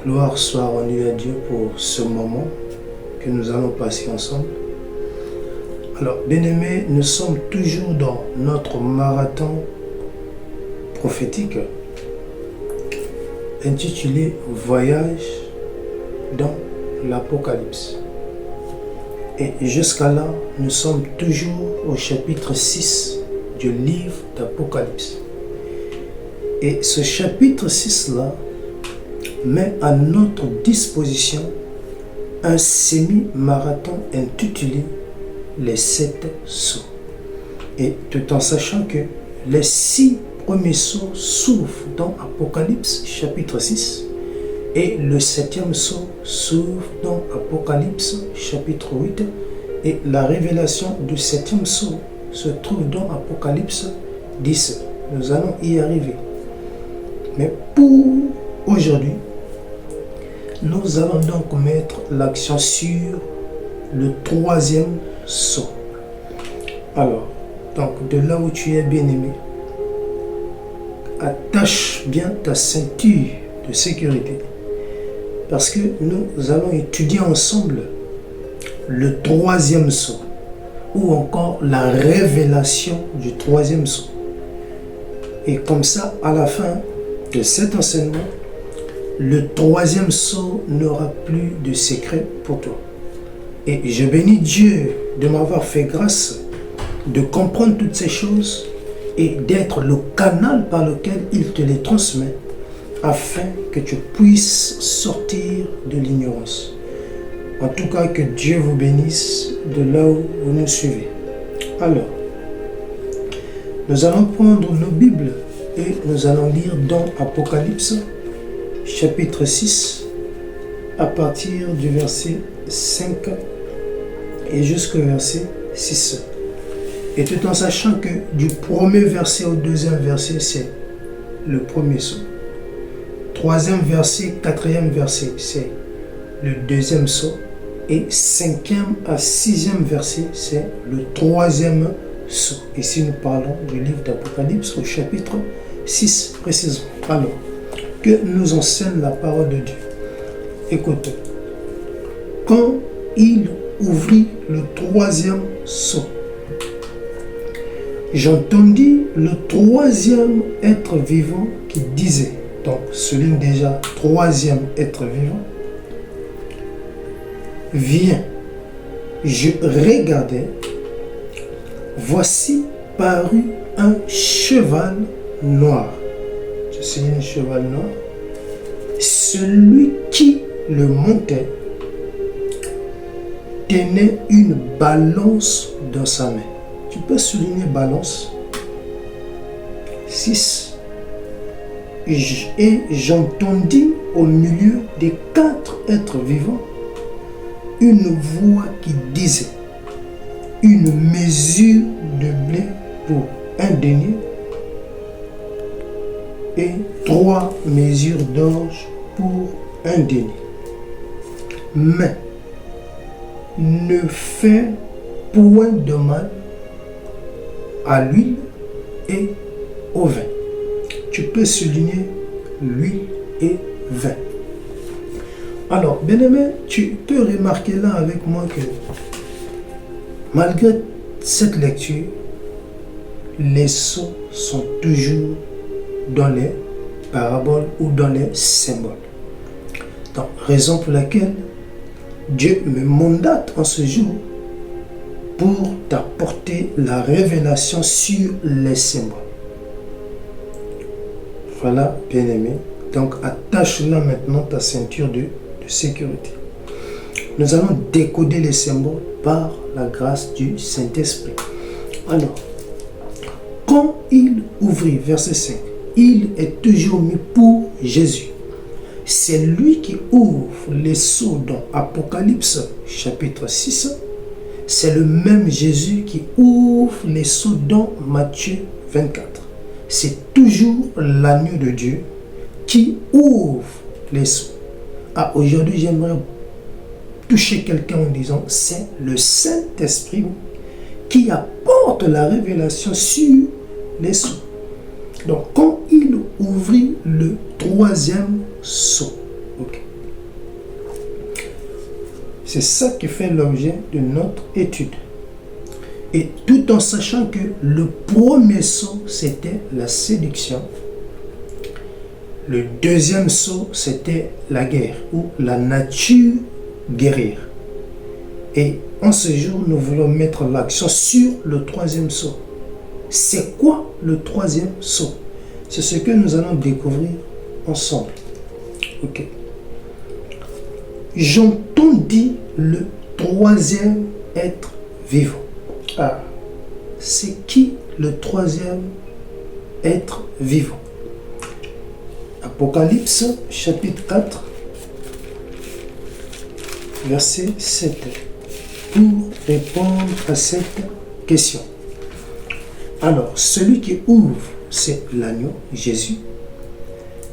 Gloire soit rendue à Dieu pour ce moment que nous allons passer ensemble. Alors, bien-aimés, nous sommes toujours dans notre marathon prophétique intitulé Voyage dans l'Apocalypse. Et jusqu'à là, nous sommes toujours au chapitre 6 du livre d'Apocalypse. Et ce chapitre 6-là met à notre disposition un semi-marathon intitulé Les 7 sceaux. Et tout en sachant que les 6 premiers sceaux s'ouvrent dans Apocalypse chapitre 6 et le 7e sceau s'ouvre dans Apocalypse chapitre 8 et la révélation du 7e sceau se trouve dans Apocalypse 10. Nous allons y arriver. Mais pour aujourd'hui, nous allons donc mettre l'accent sur le 3e sceau. Alors, donc de là où tu es bien-aimé, attache bien ta ceinture de sécurité parce que nous allons étudier ensemble le 3e sceau ou encore la révélation du 3e sceau. Et comme ça, à la fin de cet enseignement, le 3e sceau n'aura plus de secret pour toi. Et je bénis Dieu de m'avoir fait grâce de comprendre toutes ces choses et d'être le canal par lequel il te les transmet afin que tu puisses sortir de l'ignorance. En tout cas, que Dieu vous bénisse de là où vous nous suivez. Alors, nous allons prendre nos Bibles et nous allons lire dans Apocalypse chapitre 6 à partir du verset 5 et jusqu'au verset 6. Et tout en sachant que du premier verset au deuxième verset, c'est le premier sceau. Troisième verset, quatrième verset, c'est le deuxième sceau. Et 5e à 6e verset, c'est le 3e sceau. Ici, nous parlons du livre d'Apocalypse au chapitre 6 précisément. Alors, que nous enseigne la parole de Dieu. Écoutez. Quand il ouvrit le 3e sceau, j'entendis le 3e être vivant qui disait, donc souligne déjà 3e être vivant, viens. Je regardais, voici parut un cheval noir. Je sais un cheval noir. Celui qui le montait tenait une balance dans sa main. Tu peux souligner balance. 6. Et j'entendis au milieu des 4 êtres vivants une voix qui disait, une mesure de blé pour un denier et 3 mesures d'orge pour un denier. Mais ne fais point de mal à l'huile et au vin. Tu peux souligner l'huile et vin. Alors, bien-aimé, tu peux remarquer là avec moi que malgré cette lecture, les sceaux sont toujours dans les paraboles ou dans les symboles. Donc, raison pour laquelle Dieu me mandate en ce jour pour t'apporter la révélation sur les symboles. Voilà, bien-aimé. Donc, attache là maintenant ta ceinture de sécurité. Nous allons décoder les symboles par la grâce du Saint-Esprit. Alors, quand il ouvrit, verset 5, il est toujours mis pour Jésus. C'est lui qui ouvre les sceaux dans Apocalypse chapitre 6. C'est le même Jésus qui ouvre les sceaux dans Matthieu 24. C'est toujours l'agneau de Dieu qui ouvre les sceaux. Ah, aujourd'hui, j'aimerais toucher quelqu'un en disant, c'est le Saint-Esprit qui apporte la révélation sur les sceaux. Donc, quand il ouvrit le 3e sceau, okay, C'est ça qui fait l'objet de notre étude. Et tout en sachant que le premier sceau, c'était la séduction. Le deuxième sceau, c'était la guerre ou la nature guerrière. Et en ce jour, nous voulons mettre l'accent sur le troisième sceau. C'est quoi le troisième sceau? C'est ce que nous allons découvrir ensemble. Ok. J'entends dire le troisième être vivant. Ah, c'est qui le troisième être vivant? Apocalypse chapitre 4, verset 7. Pour répondre à cette question. Alors, celui qui ouvre, c'est l'agneau, Jésus.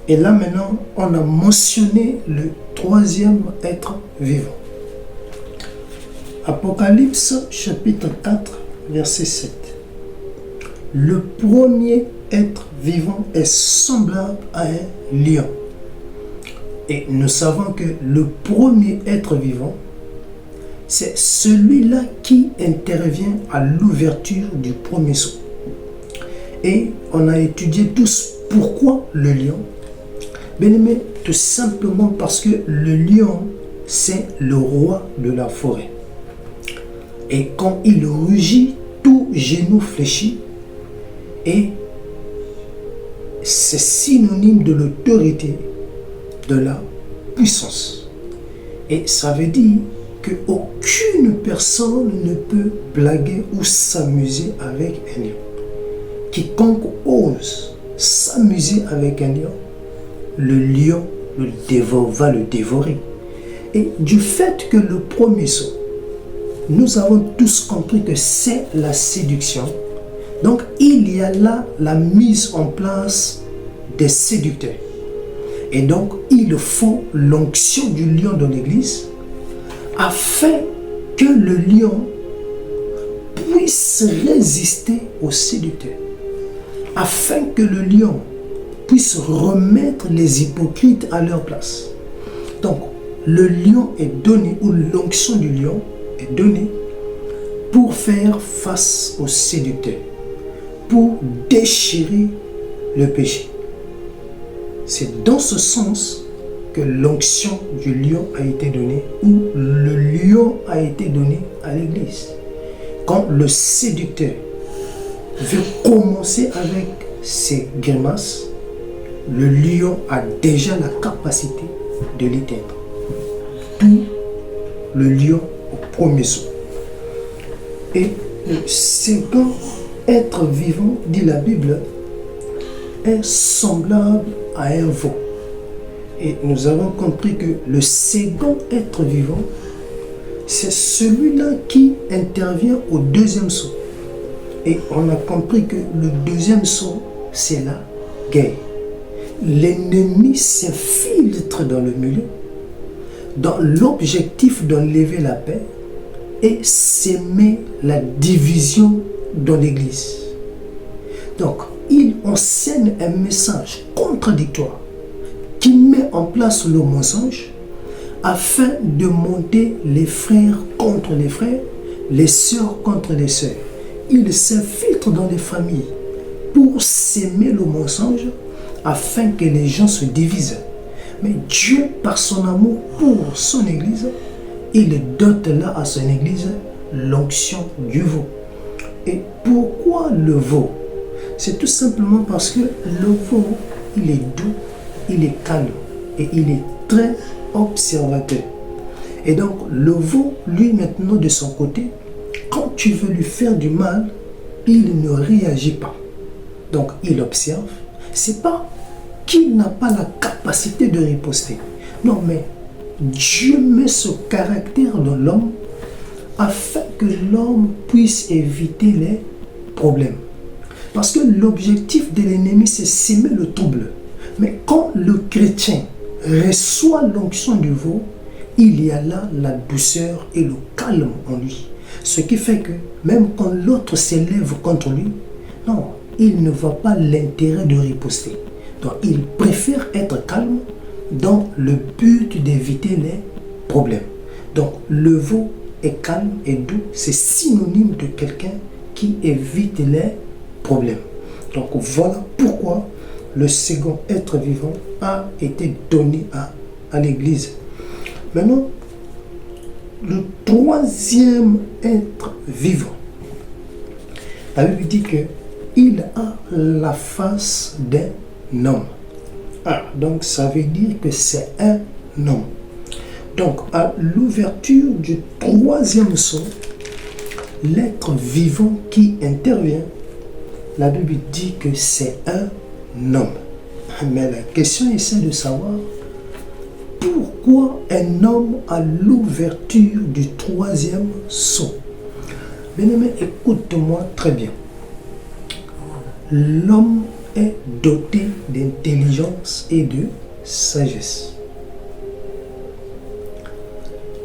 Et là maintenant, on a mentionné le troisième être vivant. Apocalypse chapitre 4, verset 7. Le premier être vivant est semblable à un lion. Et nous savons que le premier être vivant, c'est celui-là qui intervient à l'ouverture du premier sceau. Et on a étudié tous pourquoi le lion. Bien aimé, tout simplement parce que le lion, c'est le roi de la forêt. Et quand il rugit, tout genou fléchit. Et c'est synonyme de l'autorité, de la puissance. Et ça veut dire qu'aucune personne ne peut blaguer ou s'amuser avec un lion. Quiconque ose s'amuser avec un lion, le lion va le dévorer. Et du fait que le premier sceau, nous avons tous compris que c'est la séduction. Donc il y a là la mise en place des séducteurs. Et donc il faut l'onction du lion dans l'église afin que le lion puisse résister aux séducteurs. Afin que le lion puisse remettre les hypocrites à leur place. Donc le lion est donné, ou l'onction du lion est donnée pour faire face aux séducteurs, pour déchirer le péché. C'est dans ce sens que l'onction du lion a été donnée, ou le lion a été donné à l'église. Quand le séducteur veut commencer avec ses grimaces, le lion a déjà la capacité de l'éteindre. Tout le lion au premier sceau. Et le second être vivant, dit la Bible, est semblable à un veau. Et nous avons compris que le second être vivant, c'est celui-là qui intervient au deuxième sceau. Et on a compris que le deuxième sceau, c'est la guerre. L'ennemi s'infiltre dans le milieu, dans l'objectif d'enlever la paix et s'aimer la division dans l'église. Donc, il enseigne un message contradictoire qui met en place le mensonge afin de monter les frères contre les frères, les sœurs contre les sœurs. Il s'infiltre dans les familles pour s'aimer le mensonge afin que les gens se divisent. Mais Dieu, par son amour pour son église, il dote là à son église l'onction du veau. Et pourquoi le veau? C'est tout simplement parce que le veau, il est doux, il est calme et il est très observateur. Et donc le veau, lui maintenant de son côté, quand tu veux lui faire du mal, il ne réagit pas. Donc il observe. C'est pas qu'il n'a pas la capacité de riposter. Non, mais Dieu met ce caractère dans l'homme afin que l'homme puisse éviter les problèmes. Parce que l'objectif de l'ennemi, c'est s'aimer le trouble. Mais quand le chrétien reçoit l'onction du veau, il y a là la douceur et le calme en lui. Ce qui fait que même quand l'autre s'élève contre lui, non, il ne voit pas l'intérêt de riposter. Donc il préfère être calme dans le but d'éviter les problèmes. Donc le veau est calme et doux, c'est synonyme de quelqu'un qui évite les problèmes. Donc voilà pourquoi le second être vivant a été donné à l'Église. Maintenant, le troisième être vivant, la Bible dit qu'il a la face d'un homme. Ah, donc ça veut dire que c'est un homme. Donc à l'ouverture du troisième sceau, l'être vivant qui intervient, la Bible dit que c'est un homme. Mais la question est de savoir pourquoi un homme à l'ouverture du troisième sceau. Bien-aimé, écoute-moi très bien. L'homme est doté d'intelligence et de sagesse.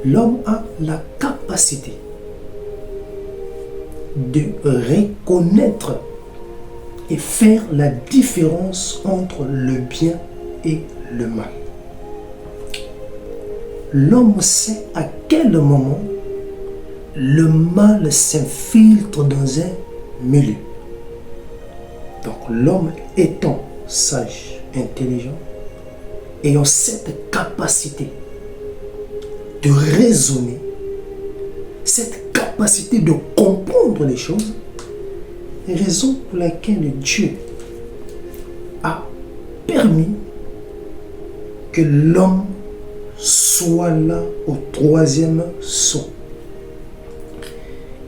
L'homme a la capacité de reconnaître et faire la différence entre le bien et le mal. L'homme sait à quel moment le mal s'infiltre dans un milieu. Donc l'homme étant sage, intelligent, ayant cette capacité de raisonner, cette capacité de comprendre les choses, raison pour laquelle Dieu a permis que l'homme soit là au troisième sceau.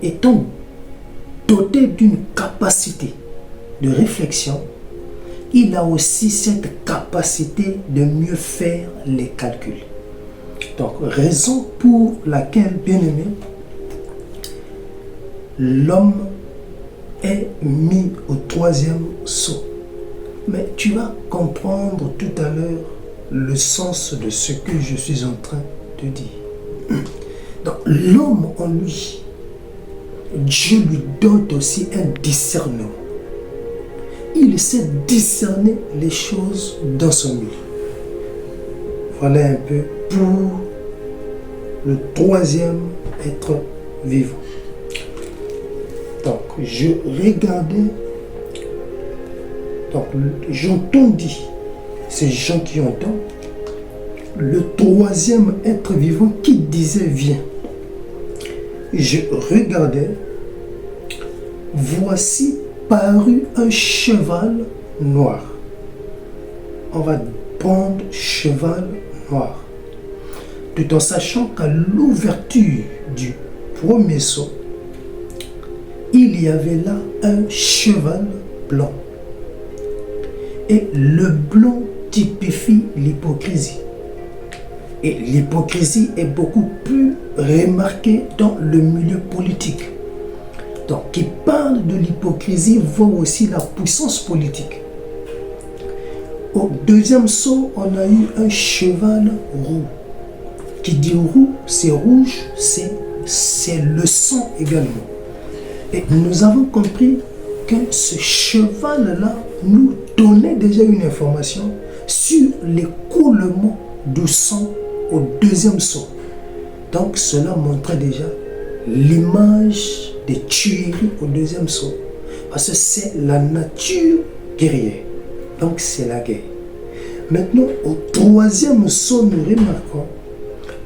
Étant doté d'une capacité de réflexion, il a aussi cette capacité de mieux faire les calculs. Donc, raison pour laquelle, bien-aimé, l'homme est mis au troisième sceau. Mais tu vas comprendre tout à l'heure le sens de ce que je suis en train de dire. Donc, l'homme en lui, Dieu lui donne aussi un discernement. Il sait discerner les choses dans son milieu. Voilà un peu pour le troisième être vivant. Donc, je regardais, donc j'entendis, ces gens qui entendent, le troisième être vivant qui disait viens. Je regardais, voici parut un cheval noir. On va prendre cheval noir. Tout en sachant qu'à l'ouverture du premier sceau, il y avait là un cheval blanc. Et le blanc typifie l'hypocrisie. Et l'hypocrisie est beaucoup plus remarquée dans le milieu politique. Donc, qui parle de l'hypocrisie voit aussi la puissance politique. Au deuxième sceau, on a eu un cheval roux. Qui dit roux, c'est rouge, c'est le sang également. Et nous avons compris que ce cheval-là nous donnait déjà une information sur l'écoulement du sang au deuxième sceau. Donc cela montrait déjà l'image des tueries au deuxième sceau. Parce que c'est la nature guerrière. Donc c'est la guerre. Maintenant, au troisième sceau, nous remarquons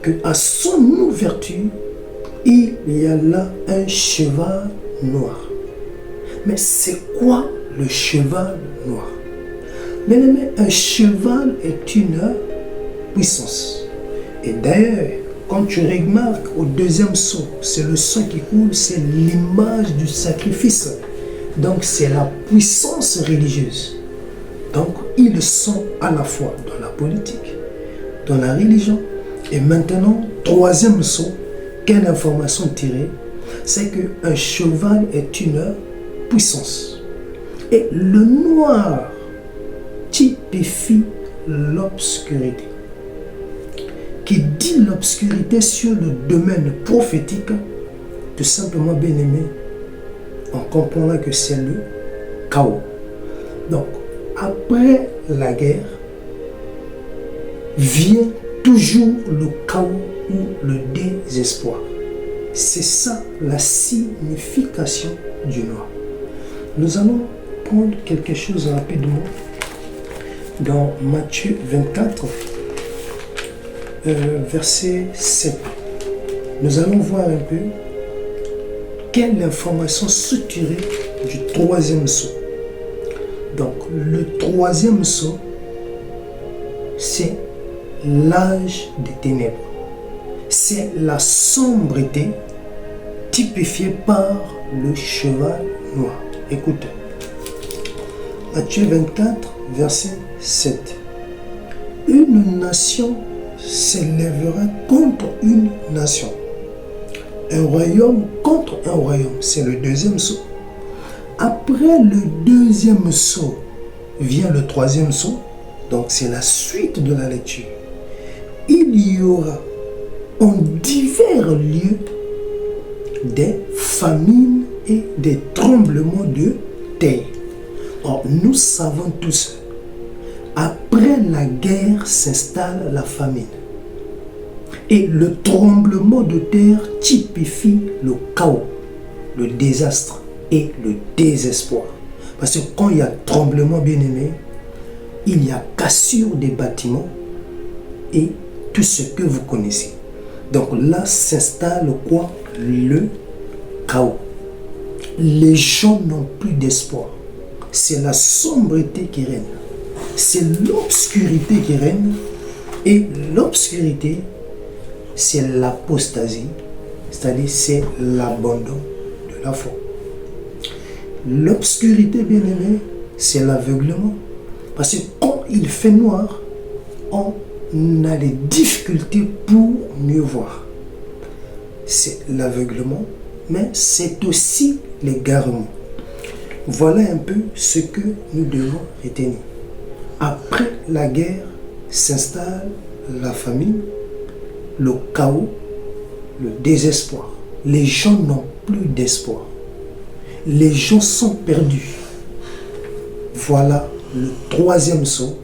qu'à son ouverture, il y a là un cheval noir. Mais c'est quoi le cheval noir? Bien-aimé, un cheval est une puissance. Et d'ailleurs, quand tu remarques au deuxième sceau, c'est le sang qui coule, c'est l'image du sacrifice. Donc c'est la puissance religieuse. Donc ils sont à la fois dans la politique, dans la religion. Et maintenant, troisième sceau, quelle information tirer? C'est qu'un cheval est une puissance. Et le noir typifie l'obscurité. Qui dit l'obscurité sur le domaine prophétique, tout simplement bien aimé, on comprendra que c'est le chaos. Donc, après la guerre, vient toujours le chaos ou le désespoir. C'est ça la signification du noir. Nous allons prendre quelque chose rapidement dans Matthieu 24, verset 7. Nous allons voir un peu quelle information structurée du troisième sceau. Donc, le troisième sceau, c'est l'âge des ténèbres. C'est la sombreté typifiée par le cheval noir. Écoutez. Matthieu 24, verset 7. Une nation s'élèvera contre une nation. Un royaume contre un royaume. C'est le deuxième sceau. Après le deuxième sceau vient le troisième sceau. Donc c'est la suite de la lecture. Il y aura en divers lieux des famines et des tremblements de terre. Or, nous savons tous, après la guerre s'installe la famine. Et le tremblement de terre typifie le chaos, le désastre et le désespoir. Parce que quand il y a tremblement, bien aimé, il y a cassure des bâtiments et tout ce que vous connaissez. Donc là s'installe quoi? Le chaos. Les gens n'ont plus d'espoir. C'est la sombreté qui règne. C'est l'obscurité qui règne. Et l'obscurité, c'est l'apostasie. C'est-à-dire c'est l'abandon de la foi. L'obscurité, bien aimé, c'est l'aveuglement. Parce que quand il fait noir, on a des difficultés pour mieux voir. C'est l'aveuglement, mais c'est aussi l'égarement. Voilà un peu ce que nous devons retenir. Après la guerre s'installe la famine, le chaos, le désespoir. Les gens n'ont plus d'espoir. Les gens sont perdus. Voilà le troisième sceau.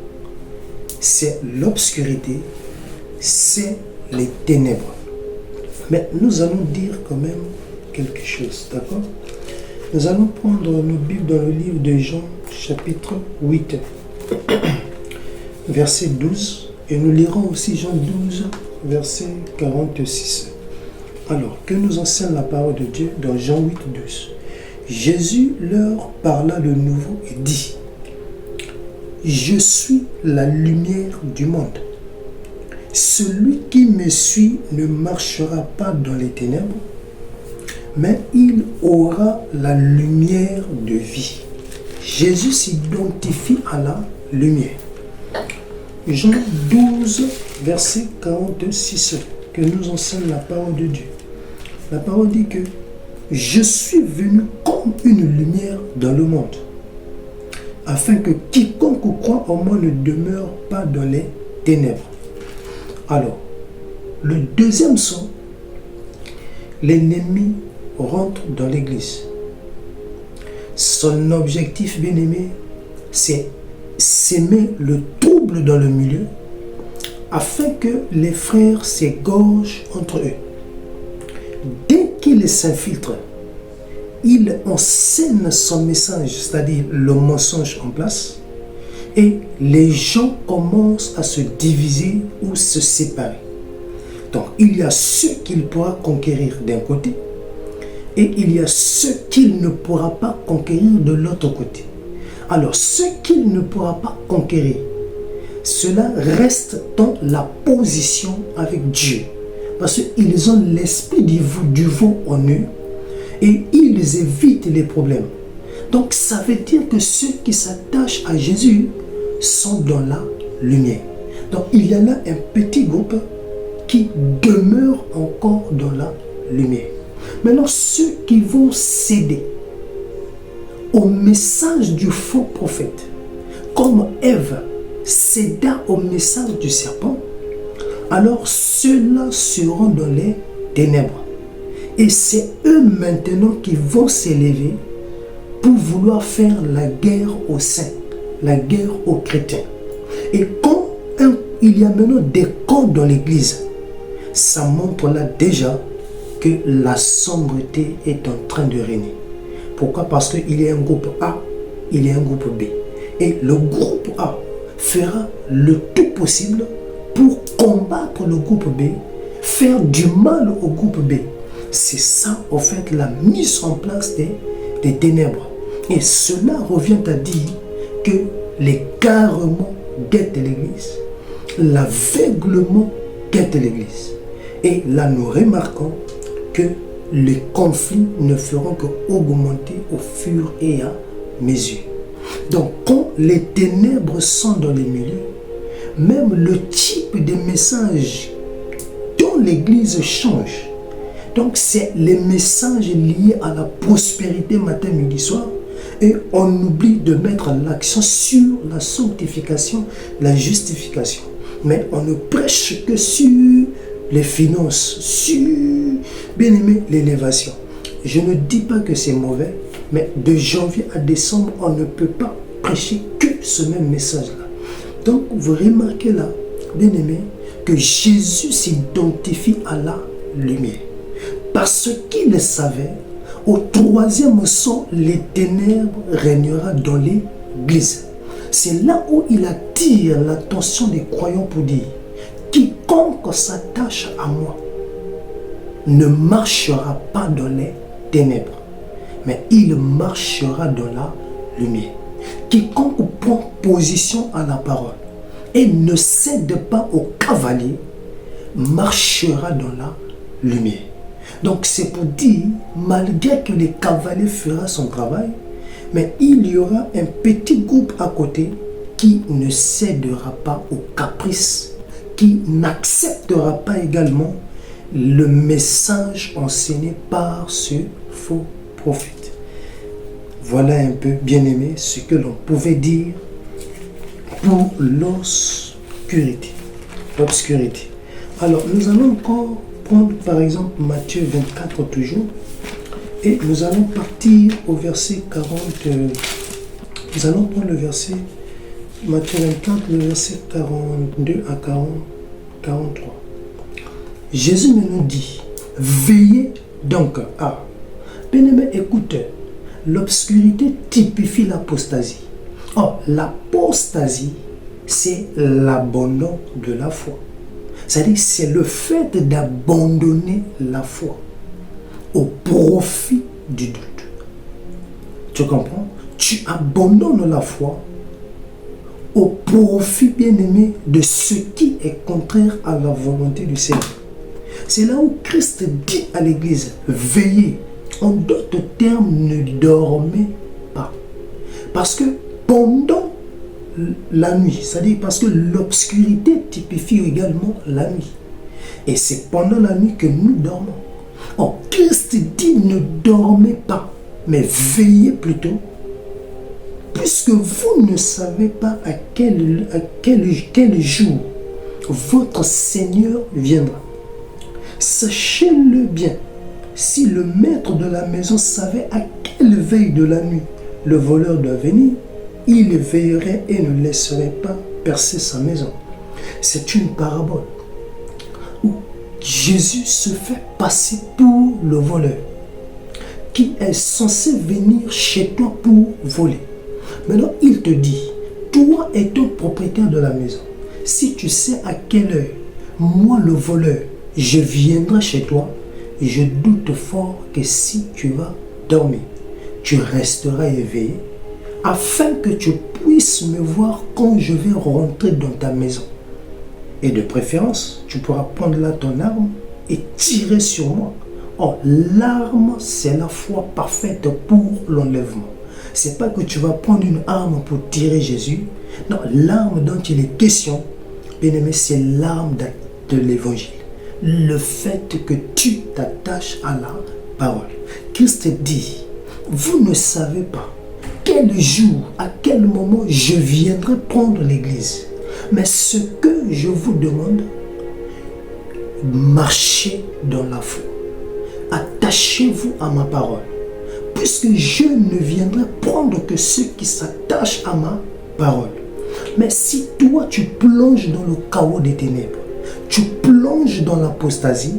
C'est l'obscurité, c'est les ténèbres. Mais nous allons dire quand même quelque chose, d'accord? Nous allons prendre nos Bibles dans le livre de Jean, chapitre 8, verset 12, et nous lirons aussi Jean 12, verset 46. Alors, que nous enseigne la parole de Dieu dans Jean 8, 12. Jésus leur parla de nouveau et dit: Je suis la lumière du monde. Celui qui me suit ne marchera pas dans les ténèbres, mais il aura la lumière de vie. Jésus s'identifie à la lumière. Jean 12, verset 46, que nous enseigne la parole de Dieu. La parole dit que je suis venu comme une lumière dans le monde, afin que quiconque croit en moi ne demeure pas dans les ténèbres. Alors, le deuxième sceau, l'ennemi rentre dans l'église. Son objectif, bien aimé, c'est s'aimer le trouble dans le milieu, afin que les frères s'égorgent entre eux. Dès qu'il s'infiltre, il enseigne son message, c'est-à-dire le mensonge en place, et les gens commencent à se diviser ou se séparer. Donc, il y a ceux qu'il pourra conquérir d'un côté, et il y a ceux qu'il ne pourra pas conquérir de l'autre côté. Alors, ceux qu'il ne pourra pas conquérir, cela reste dans la position avec Dieu. Parce qu'ils ont l'esprit du vent en eux et ils évitent les problèmes. Donc, ça veut dire que ceux qui s'attachent à Jésus sont dans la lumière. Donc, il y en a un petit groupe qui demeure encore dans la lumière. Maintenant, ceux qui vont céder au message du faux prophète, comme Ève céda au message du serpent, alors ceux-là seront dans les ténèbres. Et c'est eux maintenant qui vont s'élever pour vouloir faire la guerre aux saints, la guerre aux chrétiens. Et quand il y a maintenant des camps dans l'église. Ça montre là déjà que la sombreté est en train de régner. Pourquoi? Parce qu'il y a un groupe A, il y a un groupe B. Et le groupe A fera le tout possible pour combattre le groupe B, faire du mal au groupe B. C'est ça, en fait, la mise en place des ténèbres. Et cela revient à dire que l'égarement guette l'église, l'aveuglement guette l'église. Et là, nous remarquons que les conflits ne feront qu'augmenter au fur et à mesure. Donc, quand les ténèbres sont dans les milieux, même le type de message dont l'église change. Donc, c'est les messages liés à la prospérité matin, midi, soir. Et on oublie de mettre l'accent sur la sanctification, la justification. Mais on ne prêche que sur les finances, sur, bien aimé, l'élévation. Je ne dis pas que c'est mauvais, mais de janvier à décembre, on ne peut pas prêcher que ce même message-là. Donc, vous remarquez là, bien aimé, que Jésus s'identifie à la lumière. Parce qu'il savait, au troisième son, les ténèbres régnera dans l'église. C'est là où il attire l'attention des croyants pour dire: quiconque s'attache à moi ne marchera pas dans les ténèbres, mais il marchera dans la lumière. Quiconque prend position à la parole et ne cède pas au cavalier marchera dans la lumière. Donc c'est pour dire, malgré que le cavalier fera son travail, mais il y aura un petit groupe à côté qui ne cédera pas aux caprices, qui n'acceptera pas également le message enseigné par ce faux prophète. Voilà un peu, bien aimé, ce que l'on pouvait dire pour l'obscurité. L'obscurité. Alors, nous allons encore prendre par exemple Matthieu 24 toujours, et nous allons partir au verset 40. Nous allons prendre le verset Matthieu 24, le verset 42 à 43. Jésus nous dit: veillez donc à. Bien-aimé, écoute, l'obscurité typifie l'apostasie. Or, l'apostasie, c'est l'abandon de la foi. C'est-à-dire, c'est le fait d'abandonner la foi au profit du doute. Tu comprends? Tu abandonnes la foi au profit, bien-aimé, de ce qui est contraire à la volonté du Seigneur. C'est là où Christ dit à l'Église: veillez. En d'autres termes, ne dormez pas. Parce que pendant la nuit, c'est-à-dire parce que l'obscurité typifie également la nuit. Et c'est pendant la nuit que nous dormons. Or, Christ dit: ne dormez pas, mais veillez plutôt, puisque vous ne savez pas à quel jour votre Seigneur viendra. Sachez-le bien, si le maître de la maison savait à quelle veille de la nuit le voleur doit venir, il veillerait et ne laisserait pas percer sa maison. C'est une parabole où Jésus se fait passer pour le voleur qui est censé venir chez toi pour voler. Maintenant, il te dit: toi étant propriétaire de la maison, si tu sais à quelle heure, moi le voleur, je viendrai chez toi, je doute fort que si tu vas dormir, tu resteras éveillé, afin que tu puisses me voir quand je vais rentrer dans ta maison. Et de préférence, tu pourras prendre là ton arme et tirer sur moi. Or, l'arme, c'est la foi parfaite pour l'enlèvement. C'est pas que tu vas prendre une arme pour tirer Jésus. Non, l'arme dont il est question, bien aimé, c'est l'arme de l'évangile. Le fait que tu t'attaches à la parole. Christ dit: vous ne savez pas quel jour, à quel moment je viendrai prendre l'église. Mais ce que je vous demande, marchez dans la foi. Attachez-vous à ma parole. Puisque je ne viendrai prendre que ceux qui s'attachent à ma parole. Mais si toi, tu plonges dans le chaos des ténèbres, tu plonges dans l'apostasie,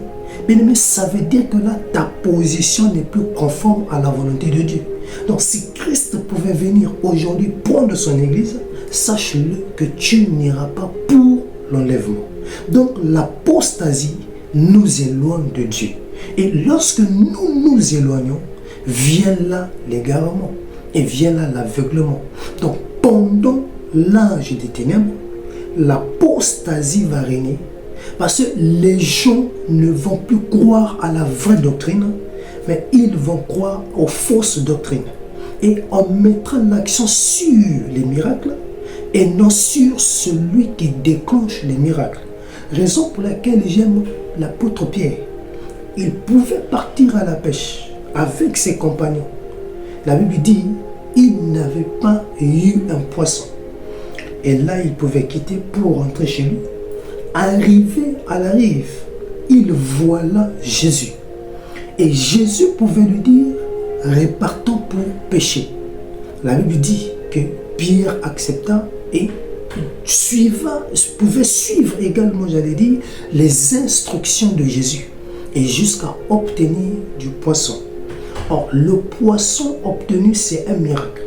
bien aimé, ça veut dire que là, ta position n'est plus conforme à la volonté de Dieu. Donc, si Christ pouvait venir aujourd'hui prendre son église, sache-le que tu n'iras pas pour l'enlèvement. Donc, l'apostasie nous éloigne de Dieu. Et lorsque nous nous éloignons, vient là l'égarement et vient là l'aveuglement. Donc, pendant l'âge des ténèbres, l'apostasie va régner parce que les gens ne vont plus croire à la vraie doctrine, mais ils vont croire aux fausses doctrines. Et on mettra l'accent sur les miracles et non sur celui qui déclenche les miracles. Raison pour laquelle j'aime l'apôtre Pierre. Il pouvait partir à la pêche avec ses compagnons. La Bible dit, il n'avait pas eu un poisson. Et là, il pouvait quitter pour rentrer chez lui. Arrivé à la rive, il voit là Jésus. Et Jésus pouvait lui dire, repartons pour pêcher. La Bible dit que Pierre accepta et pouvait suivre également, j'allais dire, les instructions de Jésus. Et jusqu'à obtenir du poisson. Or, le poisson obtenu, c'est un miracle.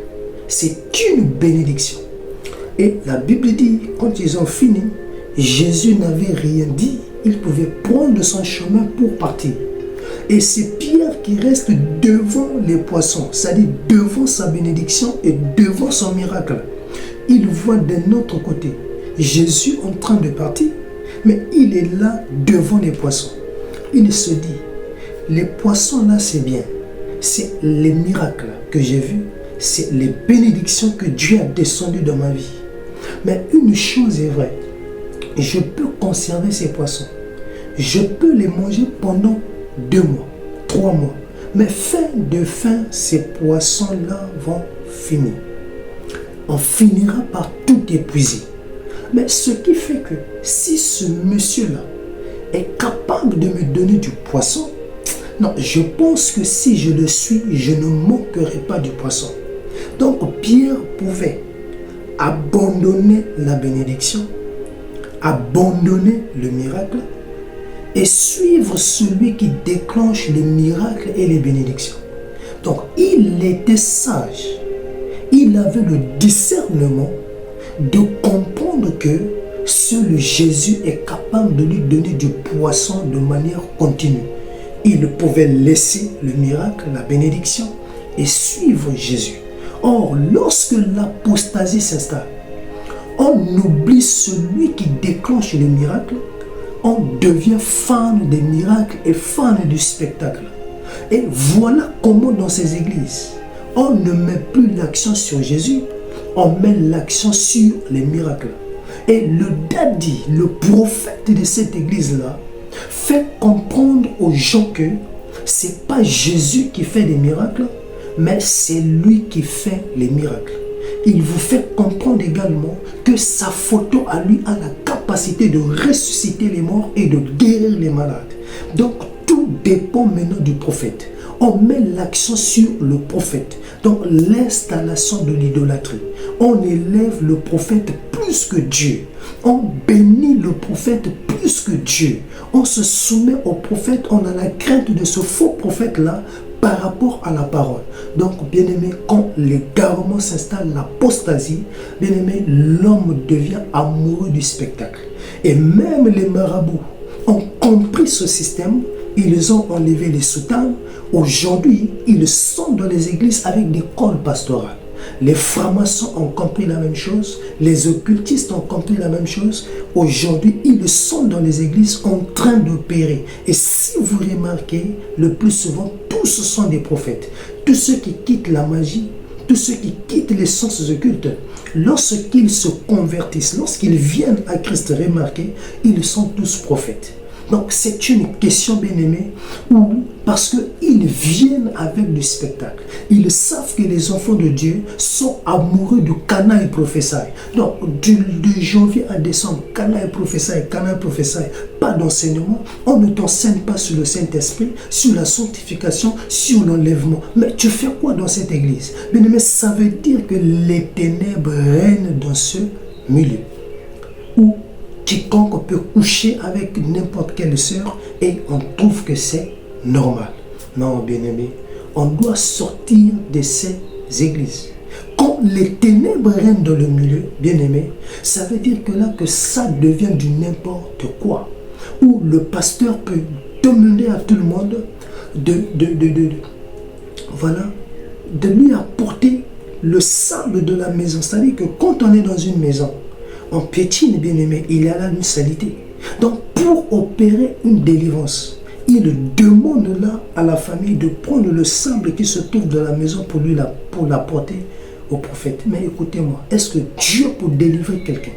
C'est une bénédiction. Et la Bible dit, quand ils ont fini, Jésus n'avait rien dit. Il pouvait prendre son chemin pour partir. Et c'est Pierre qui reste devant les poissons, c'est-à-dire devant sa bénédiction et devant son miracle. Il voit d'un autre côté Jésus en train de partir, mais il est là devant les poissons. Il se dit, les poissons là c'est bien, c'est les miracles que j'ai vus, c'est les bénédictions que Dieu a descendues dans ma vie. Mais une chose est vraie, je peux conserver ces poissons, je peux les manger pendant 2 mois, 3 mois, mais fin de fin, ces poissons là vont finir. On finira par tout épuiser. Mais ce qui fait que si ce monsieur-là est capable de me donner du poisson, non, je pense que si je le suis, je ne manquerai pas du poisson. Donc Pierre pouvait abandonner la bénédiction, abandonner le miracle et suivre celui qui déclenche les miracles et les bénédictions. Donc il était sage, il avait le discernement de comprendre que seul Jésus est capable de lui donner du poisson de manière continue. Il pouvait laisser le miracle, la bénédiction et suivre Jésus. Or, lorsque l'apostasie s'installe, on oublie celui qui déclenche les miracles, on devient fan des miracles et fan du spectacle. Et voilà comment dans ces églises, on ne met plus l'accent sur Jésus, on met l'accent sur les miracles. Et le daddy, le prophète de cette église-là, fait comprendre aux gens que ce n'est pas Jésus qui fait des miracles, mais c'est lui qui fait les miracles. Il vous fait comprendre également que sa photo à lui a la capacité de ressusciter les morts et de guérir les malades. Donc tout dépend maintenant du prophète. On met l'accent sur le prophète. Donc l'installation de l'idolâtrie. On élève le prophète plus que Dieu. On bénit le prophète plus que Dieu. On se soumet au prophète. On a la crainte de ce faux prophète-là par rapport à la parole. Donc, bien aimé, quand l'égarement s'installe, l'apostasie, bien aimé, l'homme devient amoureux du spectacle. Et même les marabouts ont compris ce système. Ils ont enlevé les soutanes. Aujourd'hui, ils sont dans les églises avec des cols pastorales. Les francs-maçons ont compris la même chose. Les occultistes ont compris la même chose. Aujourd'hui, ils sont dans les églises en train d'opérer. Et si vous remarquez, le plus souvent, tous sont des prophètes. Tous ceux qui quittent la magie, tous ceux qui quittent les sciences occultes, lorsqu'ils se convertissent, lorsqu'ils viennent à Christ, remarquez, ils sont tous prophètes. Donc c'est une question, bien aimée, parce qu'ils viennent avec du spectacle. Ils savent que les enfants de Dieu sont amoureux de canaille prophétie. Donc de janvier à décembre, canaille prophétie, pas d'enseignement. On ne t'enseigne pas sur le Saint-Esprit, sur la sanctification, sur l'enlèvement. Mais tu fais quoi dans cette église? Bien aimé, ça veut dire que les ténèbres règnent dans ce milieu. Où quiconque peut coucher avec n'importe quelle sœur et on trouve que c'est normal. Non, bien-aimé, on doit sortir de ces églises. Quand les ténèbres règnent dans le milieu, bien-aimé, ça veut dire que là, que ça devient du n'importe quoi. Où le pasteur peut demander à tout le monde de lui apporter le sable de la maison. C'est-à-dire que quand on est dans une maison, on piétine, bien-aimé, il y a là une saleté. Donc, pour opérer une délivrance, il demande là à la famille de prendre le sable qui se trouve dans la maison pour l'apporter au prophète. Mais écoutez-moi, est-ce que Dieu, pour délivrer quelqu'un,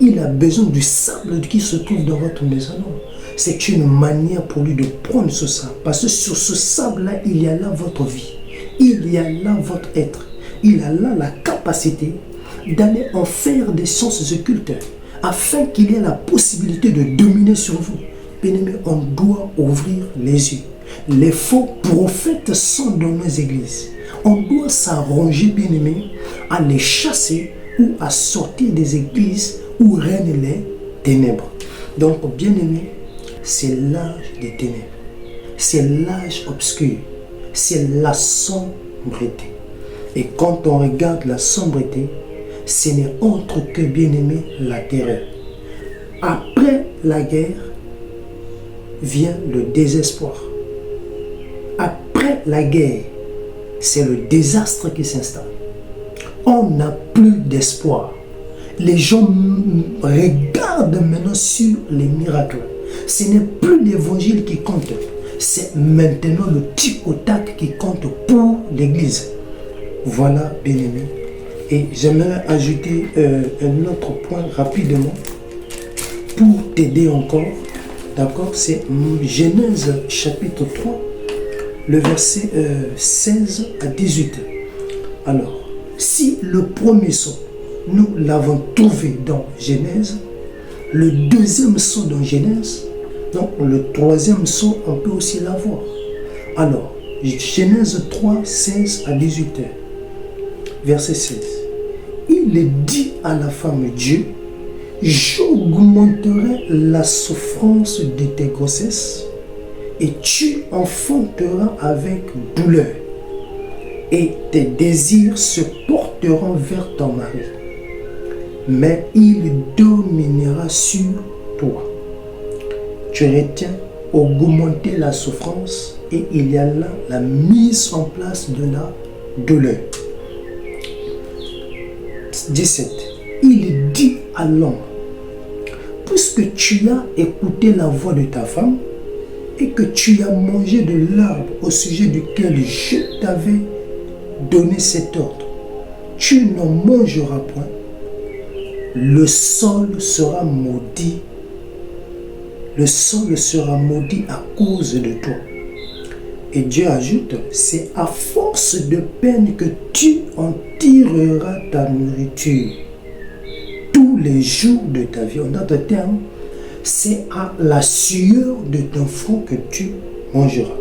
il a besoin du sable qui se trouve dans votre maison? Non. C'est une manière pour lui de prendre ce sable. Parce que sur ce sable-là, il y a là votre vie. Il y a là votre être. Il a là la capacité d'aller en faire des sciences occultes afin qu'il y ait la possibilité de dominer sur vous. Bien-aimé, on doit ouvrir les yeux. Les faux prophètes sont dans nos églises. On doit s'arranger, bien-aimé, à les chasser ou à sortir des églises où règnent les ténèbres. Donc, bien-aimé, c'est l'âge des ténèbres. C'est l'âge obscur. C'est la sombreté. Et quand on regarde la sombreté, ce n'est autre que, bien-aimé, la terreur. Après la guerre vient le désespoir. Après la guerre, c'est le désastre qui s'installe. On n'a plus d'espoir. Les gens regardent maintenant sur les miracles. Ce n'est plus l'évangile qui compte. C'est maintenant le tic au tac qui compte pour l'église. Voilà, bien-aimé. Et j'aimerais ajouter un autre point rapidement pour t'aider encore. D'accord? C'est Genèse chapitre 3, le verset 16 à 18. Alors, si le premier sceau, nous l'avons trouvé dans Genèse, le deuxième sceau dans Genèse, donc le troisième sceau, on peut aussi l'avoir. Alors, Genèse 3, 16 à 18. Verset 16. Il est dit à la femme Dieu, j'augmenterai la souffrance de tes grossesses et tu enfanteras avec douleur et tes désirs se porteront vers ton mari, mais il dominera sur toi. Tu retiens augmenter la souffrance et il y a là la mise en place de la douleur. 17. Il dit à l'homme, puisque tu as écouté la voix de ta femme et que tu as mangé de l'arbre au sujet duquel je t'avais donné cet ordre, tu n'en mangeras point, le sol sera maudit. Le sol sera maudit à cause de toi. Et Dieu ajoute, c'est à force de peine que tu en tireras ta nourriture tous les jours de ta vie. En d'autres termes, c'est à la sueur de ton front que tu mangeras.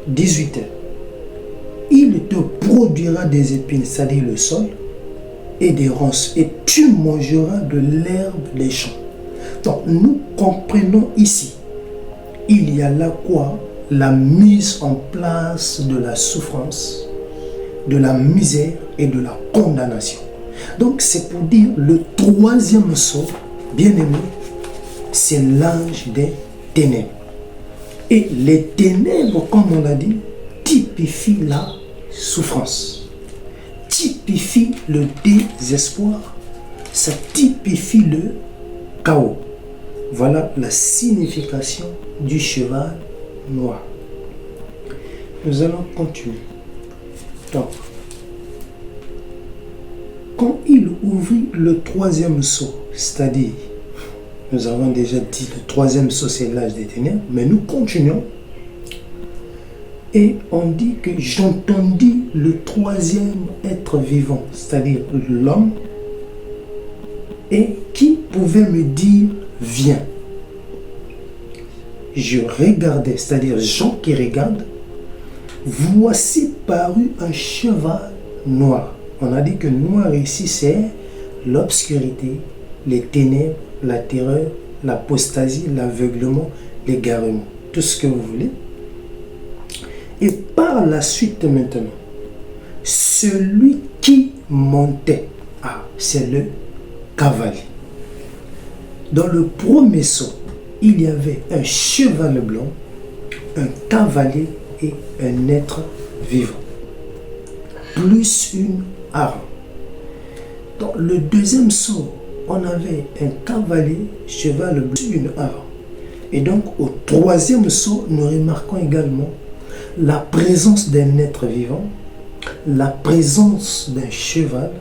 18. Il te produira des épines, c'est-à-dire le sol, et des ronces, et tu mangeras de l'herbe des champs. Donc, nous comprenons ici, il y a là quoi? La mise en place de la souffrance, de la misère et de la condamnation. Donc, c'est pour dire le troisième sceau, bien aimé, c'est l'âge des ténèbres. Et les ténèbres, comme on l'a dit, typifient la souffrance, typifient le désespoir, ça typifie le chaos. Voilà la signification du cheval noir. Nous allons continuer. Donc, quand il ouvrit le troisième sceau, c'est-à-dire, nous avons déjà dit le troisième sceau c'est l'âge des ténèbres, mais nous continuons. Et on dit que j'entendis le troisième être vivant, c'est-à-dire l'homme, et qui pouvait me dire viens. Je regardais, c'est-à-dire Jean qui regarde, voici paru un cheval noir. On a dit que noir ici c'est l'obscurité, les ténèbres, la terreur, l'apostasie, l'aveuglement, l'égarement, tout ce que vous voulez. Et par la suite maintenant, celui qui montait, c'est le cavalier. Dans le premier saut, il y avait un cheval blanc, un cavalier et un être vivant, plus une arme. Dans le deuxième saut, on avait un cavalier, cheval blanc, une arme. Et donc, au troisième saut, nous remarquons également la présence d'un être vivant, la présence d'un cheval,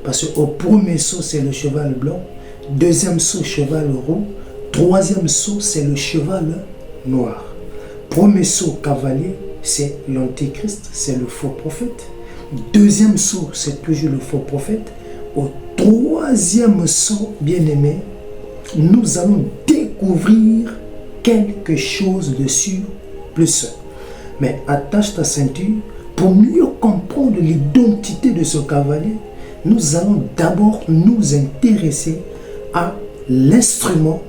parce qu'au premier saut, c'est le cheval blanc, deuxième saut, cheval roux, troisième saut, c'est le cheval noir. Premier saut, cavalier, c'est l'antéchrist, c'est le faux prophète. Deuxième saut, c'est toujours le faux prophète. Au troisième saut, bien-aimé, nous allons découvrir quelque chose de sûr plus. Mais attache ta ceinture pour mieux comprendre l'identité de ce cavalier. Nous allons d'abord nous intéresser à l'instrument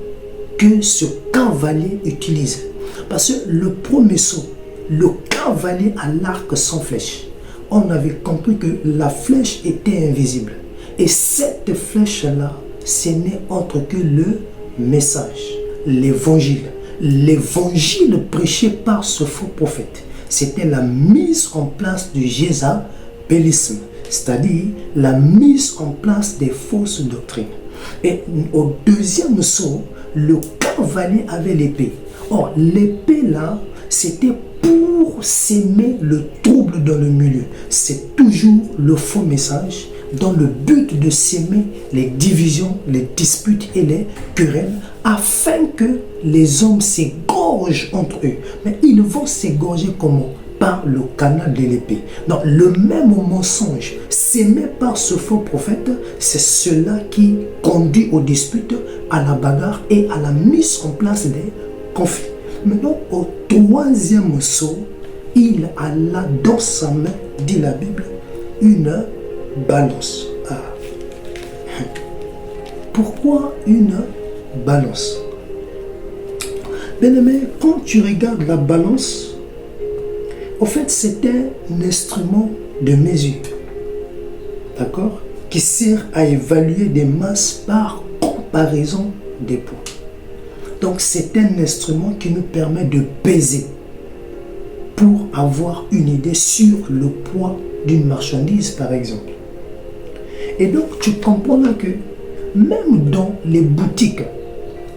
que ce cavalier utilise. Parce que le premier saut, le cavalier à l'arc sans flèche, on avait compris que la flèche était invisible. Et cette flèche-là, ce n'est autre que le message, l'évangile. L'évangile prêché par ce faux prophète, c'était la mise en place du jézabélisme, c'est-à-dire la mise en place des fausses doctrines. Et au deuxième saut, le cavalier avait l'épée. Or, l'épée là, c'était pour s'aimer le trouble dans le milieu. C'est toujours le faux message dans le but de s'aimer les divisions, les disputes et les querelles, afin que les hommes s'égorgent entre eux. Mais ils vont s'égorger comment? Par le canal de l'épée. Donc le même mensonge s'aimé par ce faux prophète, c'est cela qui conduit aux disputes, à la bagarre et à la mise en place des conflits. Maintenant, au troisième saut, il a là dans sa main, dit la Bible, une balance. Pourquoi une balance? Bien-aimé, quand tu regardes la balance, au fait, c'est un instrument de mesure, d'accord, qui sert à évaluer des masses par comparaison des poids. Donc, c'est un instrument qui nous permet de peser pour avoir une idée sur le poids d'une marchandise, par exemple. Et donc, tu comprends là que même dans les boutiques,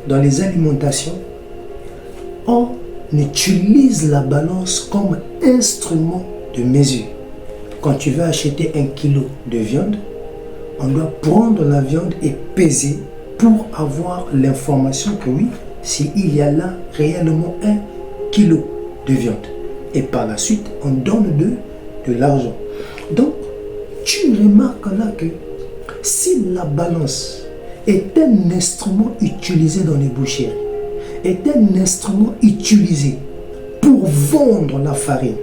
dans les alimentations, on utilise la balance comme instrument de mesure. Quand tu vas acheter 1 kilo de viande, on doit prendre la viande et peser pour avoir l'information que oui, s'il y a là réellement 1 kilo de viande. Et par la suite, on donne de l'argent. Donc, tu remarques là que si la balance est un instrument utilisé dans les boucheries, est un instrument utilisé pour vendre la farine,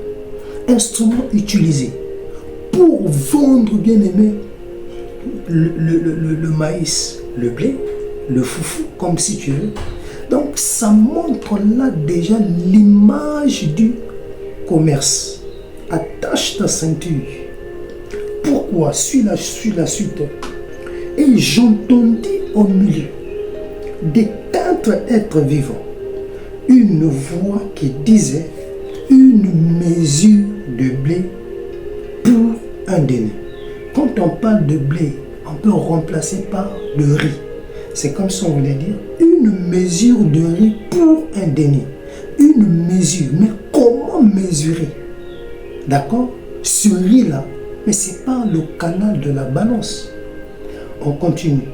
instrument utilisé pour vendre, bien aimé, le maïs, le blé, le foufou, comme si tu veux. Donc ça montre là déjà l'image du commerce. Attache ta ceinture. Pourquoi? Suis la suite. Et j'entendis au milieu des 4 êtres vivants une voix qui disait: une mesure de blé pour un denier. Quand on parle de blé, on peut remplacer par le riz. C'est comme si on voulait dire une mesure de riz pour un denier. Une mesure. Mais comment mesurer? D'accord? Ce riz-là, mais c'est pas le canal de la balance. On continue.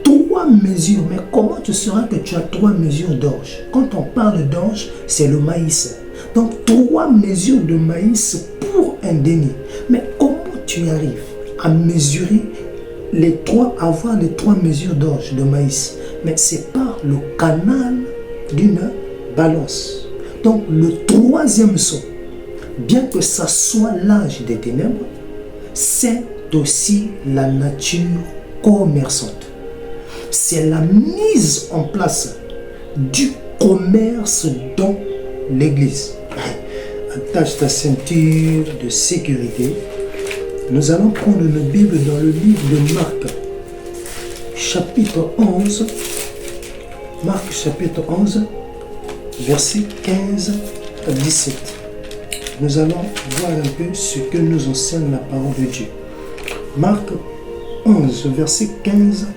3 mesures. Mais comment tu sauras que tu as 3 mesures d'orge? Quand on parle d'orge, c'est le maïs. Donc 3 mesures de maïs pour un denier. Mais comment tu arrives à mesurer avoir les 3 mesures d'orge de maïs? Mais c'est par le canal d'une balance. Donc le 3e saut, bien que ça soit l'âge des ténèbres, c'est aussi la nature commerçante. C'est la mise en place du commerce dans l'église. Attache ta ceinture de sécurité. Nous allons prendre une Bible dans le livre de Marc, chapitre 11. Marc, chapitre 11, versets 15 à 17. Nous allons voir un peu ce que nous enseigne la parole de Dieu. Marc 11, verset 15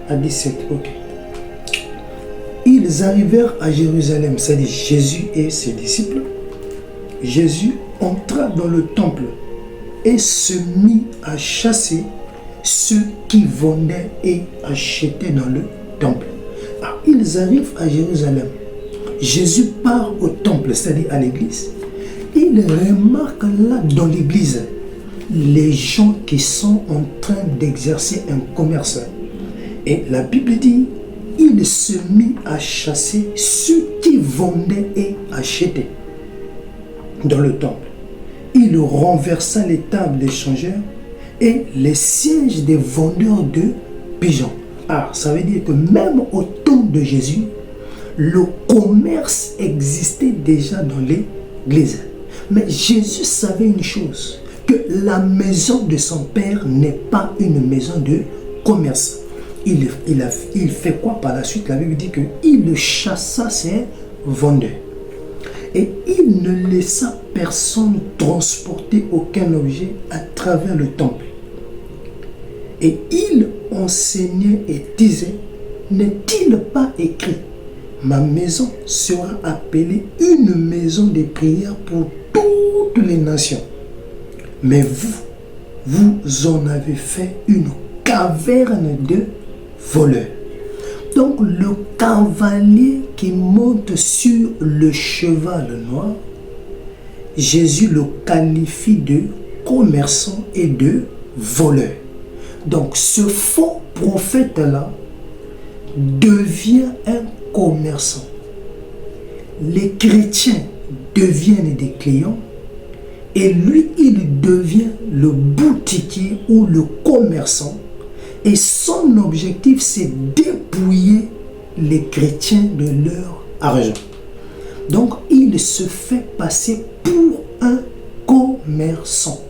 à 17. Ok. Ils arrivèrent à Jérusalem, c'est-à-dire Jésus et ses disciples. Jésus entra dans le temple et se mit à chasser ceux qui vendaient et achetaient dans le temple. Alors, ils arrivent à Jérusalem. Jésus part au temple, c'est-à-dire à l'église. Il remarque là dans l'église les gens qui sont en train d'exercer un commerce. Et la Bible dit, il se mit à chasser ceux qui vendaient et achetaient dans le temple. Il renversa les tables des changeurs et les sièges des vendeurs de pigeons. Alors, ça veut dire que même au temps de Jésus, le commerce existait déjà dans l'église. Mais Jésus savait une chose, que la maison de son Père n'est pas une maison de commerce. Il fait quoi par la suite? La Bible dit qu'il chassa ses vendeurs. Et il ne laissa personne transporter aucun objet à travers le temple. Et il enseignait et disait, n'est-il pas écrit, ma maison sera appelée une maison de prière pour toutes les nations. Mais vous en avez fait une caverne de voleurs. Donc le cavalier qui monte sur le cheval noir, Jésus le qualifie de commerçant et de voleur. Donc ce faux prophète-là devient un commerçant. Les chrétiens deviennent des clients et lui, il devient le boutiquier ou le commerçant. Et son objectif, c'est dépouiller les chrétiens de leur argent. Donc, il se fait passer pour un commerçant.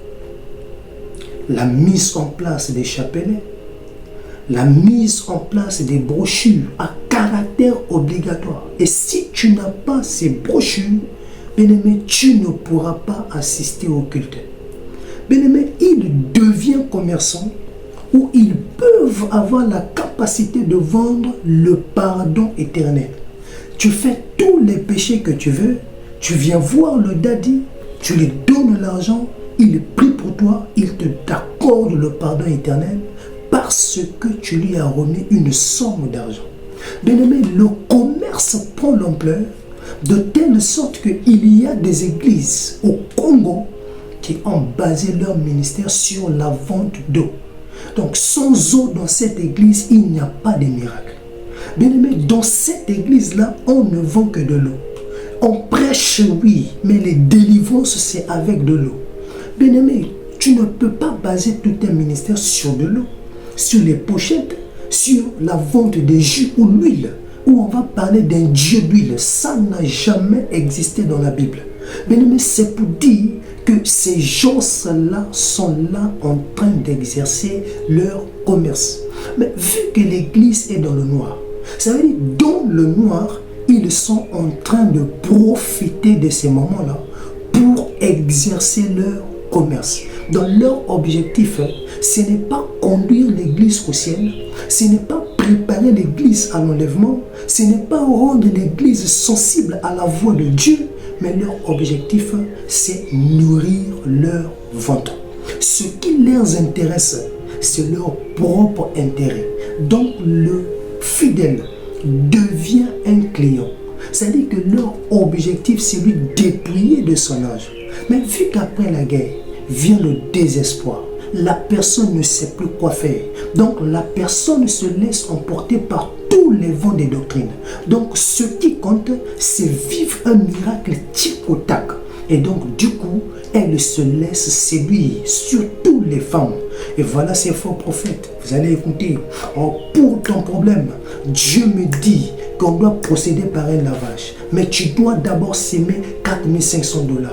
La mise en place des chapelets, la mise en place des brochures à caractère obligatoire. Et si tu n'as pas ces brochures, bien-aimé, tu ne pourras pas assister au culte. Bien-aimé, il devient commerçant où ils peuvent avoir la capacité de vendre le pardon éternel. Tu fais tous les péchés que tu veux, tu viens voir le daddy, tu lui donnes l'argent, il prie pour toi, il te t'accorde le pardon éternel parce que tu lui as remis une somme d'argent. Bien-aimé, le commerce prend l'ampleur de telle sorte qu'il y a des églises au Congo qui ont basé leur ministère sur la vente d'eau. Donc sans eau dans cette église, il n'y a pas de miracle. Bien aimé, dans cette église-là, on ne vend que de l'eau. On prêche, oui, mais les délivrances, c'est avec de l'eau. Bien aimé, tu ne peux pas baser tout un ministère sur de l'eau, sur les pochettes, sur la vente des jus ou l'huile, où on va parler d'un dieu d'huile. Ça n'a jamais existé dans la Bible. Bien aimé, c'est pour dire que ces gens-là sont là en train d'exercer leur commerce. Mais vu que l'église est dans le noir, ça veut dire dans le noir, ils sont en train de profiter de ces moments-là pour exercer leur commerce. Donc leur objectif, ce n'est pas conduire l'église au ciel, ce n'est pas préparer l'église à l'enlèvement, ce n'est pas rendre l'église sensible à la voix de Dieu, mais leur objectif, c'est nourrir leur ventre. Ce qui les intéresse, c'est leur propre intérêt. Donc le fidèle devient un client. C'est-à-dire que leur objectif, c'est lui dépouiller de son âge. Mais vu qu'après la guerre, vient le désespoir. La personne ne sait plus quoi faire. Donc la personne se laisse emporter par tous les vents des doctrines. Donc ce qui compte, c'est vivre un miracle tic au tac. Et donc, du coup, elles se laissent séduire, surtout les femmes. Et voilà ces faux prophètes. Vous allez écouter. Oh, pour ton problème, Dieu me dit qu'on doit procéder par un lavage. Mais tu dois d'abord s'aimer 4500 $.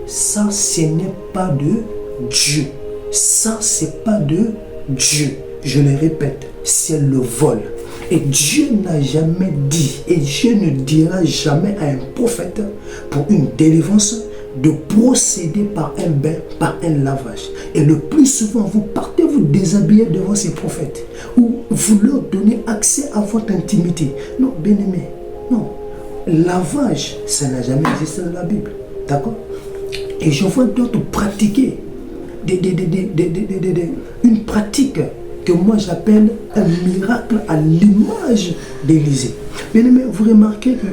Ça, ce n'est pas de Dieu. Ça, c'est pas de Dieu. Je le répète, c'est le vol. Et Dieu n'a jamais dit, et Dieu ne dira jamais à un prophète pour une délivrance de procéder par un bain, par un lavage. Et le plus souvent, vous partez vous déshabiller devant ces prophètes ou vous leur donnez accès à votre intimité. Non, bien-aimé, non. Lavage, ça n'a jamais existé dans la Bible. D'accord? Et je vois d'autres pratiquer une pratique que moi j'appelle un miracle à l'image d'Élisée. Bien-aimé, vous remarquez que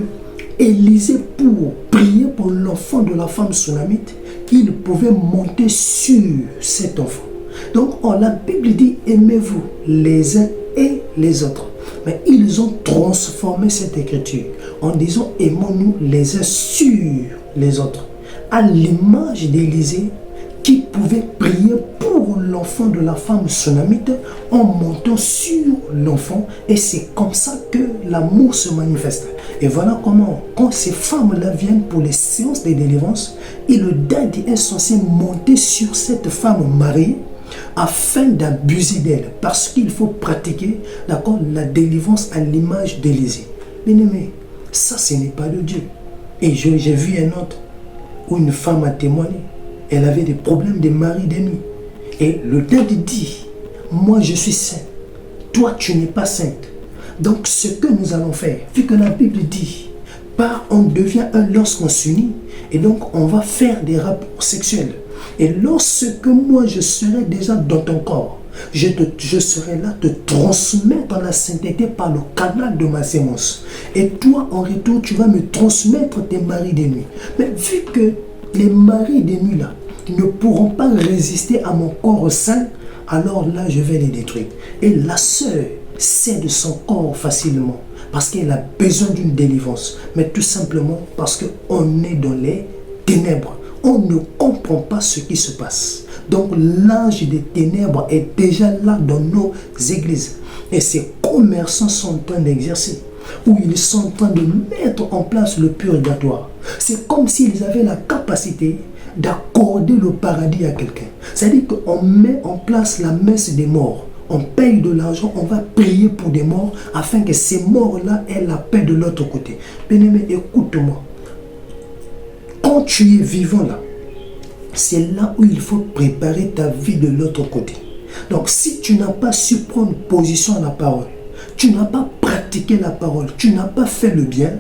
Élisée, pour prier pour l'enfant de la femme sunamite, il pouvait monter sur cet enfant. Donc, la Bible dit, aimez-vous les uns et les autres. Mais ils ont transformé cette écriture en disant, aimons-nous les uns sur les autres. À l'image d'Élisée, qui pouvait prier pour l'enfant de la femme sunamite en montant sur l'enfant, et c'est comme ça que l'amour se manifeste. Et voilà comment, quand ces femmes-là viennent pour les séances de délivrance, et le daddy est censé monter sur cette femme mariée afin d'abuser d'elle, parce qu'il faut pratiquer, d'accord, la délivrance à l'image d'Élisée. Bien-aimé, ça ce n'est pas de Dieu. Et j'ai vu un autre où une femme a témoigné. Elle avait des problèmes de mari d'ennemi. Et le daddy dit, moi je suis saint, toi tu n'es pas sainte. Donc ce que nous allons faire, vu que la Bible dit, on devient un lorsqu'on s'unit, et donc on va faire des rapports sexuels. Et lorsque moi je serai déjà dans ton corps, je serai là te transmettre la sainteté par le canal de ma sémence. Et toi en retour tu vas me transmettre tes maris d'ennemi. Mais vu que les maris d'ennemi là ne pourront pas résister à mon corps saint, alors là je vais les détruire. Et la sœur cède son corps facilement parce qu'elle a besoin d'une délivrance, mais tout simplement parce qu'on est dans les ténèbres. On ne comprend pas ce qui se passe. Donc l'ange des ténèbres est déjà là dans nos églises. Et ces commerçants sont en train d'exercer, où ils sont en train de mettre en place le purgatoire. C'est comme s'ils avaient la capacité d'accorder le paradis à quelqu'un. C'est-à-dire qu'on met en place la messe des morts. On paye de l'argent, on va prier pour des morts afin que ces morts-là aient la paix de l'autre côté. Bien-aimé, écoute-moi. Quand tu es vivant là, c'est là où il faut préparer ta vie de l'autre côté. Donc si tu n'as pas su prendre position à la parole, tu n'as pas pratiqué la parole, tu n'as pas fait le bien,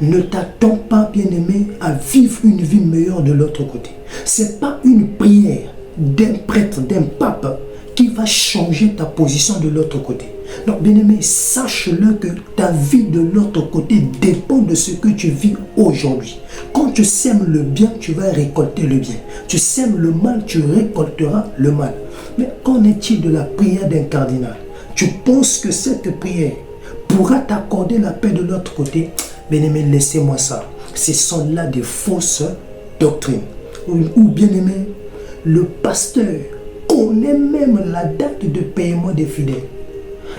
ne t'attends pas, bien-aimé, à vivre une vie meilleure de l'autre côté. Ce n'est pas une prière d'un prêtre, d'un pape qui va changer ta position de l'autre côté. Donc, bien-aimé, sache-le que ta vie de l'autre côté dépend de ce que tu vis aujourd'hui. Quand tu sèmes le bien, tu vas récolter le bien. Tu sèmes le mal, tu récolteras le mal. Mais qu'en est-il de la prière d'un cardinal? Tu penses que cette prière pourra t'accorder la paix de l'autre côté? Bien-aimé, laissez-moi ça. Ce sont là des fausses doctrines. Ou bien-aimé, le pasteur connaît même la date de paiement des fidèles.